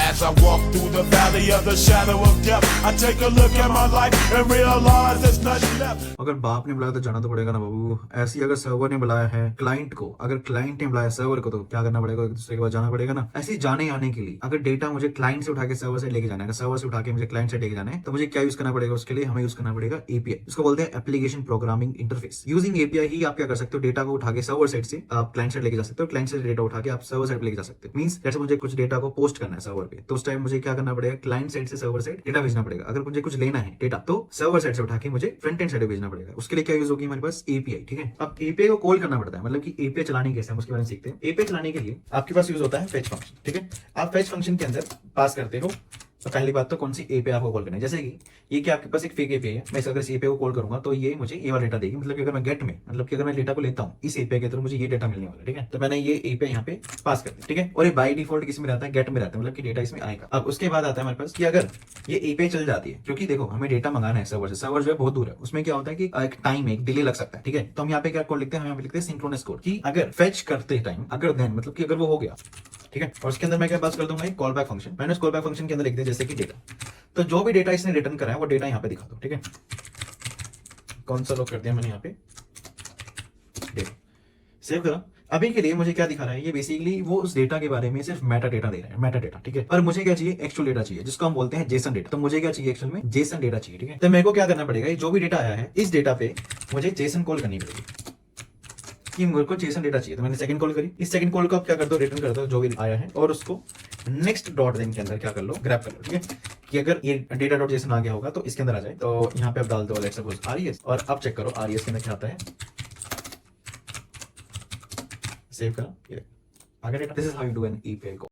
As I walk through the valley of the shadow of death, I take a look at my life and realize there's nothing left. अगर बाप ने बुलाया तो जाना तो पड़ेगा ना बाबू। ऐसी अगर सर्वर ने बुलाया है क्लाइंट को, अगर क्लाइंट ने बुलाया सर्वर को, तो क्या करना पड़ेगा, एक दूसरे के पास जाना पड़ेगा ना। ऐसे जाने आने के लिए अगर डेटा मुझे क्लाइंट से उठा के सर्वर से लेके जाना है, सर्वर से उठा के मुझे क्लाइंट से लेके जाना है, तो मुझे क्या यूज करना पड़ेगा, उसके लिए हमें यूज करना पड़ेगा एपीआई। इसको बोलते हैं application programming interface. Using API ही आप क्या कर सकते हो, डेटा को उठा के सर्वर साइड से आप क्लाइंट साइड लेके जा सकते हो, क्लाइंट से डेटा उठा के आप सर्वर साइड लेके जा सकते हो। मींस जैसे मुझे कुछ डेटा को पोस्ट करना है सर्वर पे, तो उस टाइम मुझे क्या करना पड़ेगा, क्लाइंट साइड से सर्वर साइड डेटा भेजना पड़ेगा। अगर मुझे कुछ लेना है डेटा, तो सर्वर साइड से उठा के मुझे फ्रंट एंड साइड भेजना पड़ेगा। उसके लिए क्या यूज होगी हमारे पास, एपीआई। ठीक है, अब एपीआई को कॉल करना पड़ता है, मतलब कि एपीआई चलानी कैसे हम उसके बारे में सीखते हैं। एपीआई चलाने के लिए आपके पास यूज होता है फेच फंक्शन। ठीक है, आप फेच फंक्शन के अंदर पास करते हो, तो पहली बात तो कौन सी एपीआई आपको कॉल करना है। जैसे कि ये कि आपके पास एक फेक एपीआई है, मैं अगर इस एपीआई को कॉल करूंगा तो ये मुझे ये वाला डेटा देगी। मतलब कि अगर मैं गेट में, मतलब कि अगर मैं डेटा को लेता हूं इस एपीआई के थ्रू, मुझे ये डेटा मिलने वाला है। ठीक है, तो मैंने ये एपीआई यहाँ पे पास कर दी। ठीक है, और ये बाय डिफॉल्ट किस में रहता है, गेट में रहता है, मतलब कि डेटा इसमें आएगा। अब उसके बाद आता है हमारे पास कि अगर ये एपीआई चल जाती है, क्योंकि देखो हमें डेटा मंगाना है सर्वर से, सर्वर जो है बहुत दूर है, उसमें क्या होता है कि एक टाइम है, एक डिले लग सकता है। ठीक है, तो हम यहाँ पे क्या कोड लिखते हैं, हम यहाँ पे लिखते हैं सिंक्रोनस कोड, कि अगर फेच करते टाइम, अगर देन मतलब कि अगर वो हो गया। ठीक है, और उसके अंदर मैं क्या पास कर दूंगा, एक कॉल बैक फंक्शन। मैंने उस कॉल बैक फंक्शन के अंदर लिख दिया जैसे कि डेटा, तो जो भी डेटा इसने रिटर्न करा है वो डेटा यहाँ पे दिखा दो। ठीक है, कौन सा लॉक कर दिया मैंने यहाँ पे, डेटा सेव करा। अभी के लिए मुझे क्या दिखा रहा है, ये बेसिकली वो उस डेटा के बारे में सिर्फ मेटा डेटा दे रहा है, मेटा डेटा। ठीक है, पर मुझे क्या चाहिए, एक्चुअल डेटा चाहिए, जिसको हम बोलते हैं जेसन डेटा। तो मुझे क्या चाहिए, एक्चुअल में जेसन डेटा चाहिए। ठीक है, तो मेरे को क्या करना पड़ेगा, जो भी डेटा आया है इस डेटा पे मुझे जेसन कॉल करनी पड़ेगी, कि मेरे को जेसन डेटा चाहिए। तो मैंने सेकंड कॉल करी, इस सेकंड कॉल को आप क्या कर दो, रिटर्न कर दो जो भी आया है, और उसको नेक्स्ट डॉट देन के अंदर क्या कर लो, ग्रैब कर लो। ठीक है, कि अगर ये डेटा डॉट जेसन आ गया होगा तो इसके अंदर आ जाए। तो यहाँ पे आप डाल दो लेट्स सपोज आरईएस, और अब चेक करो आरईएस के अंदर क्या आता है, सेव करा, ये आ गया data. This is how you do an API call.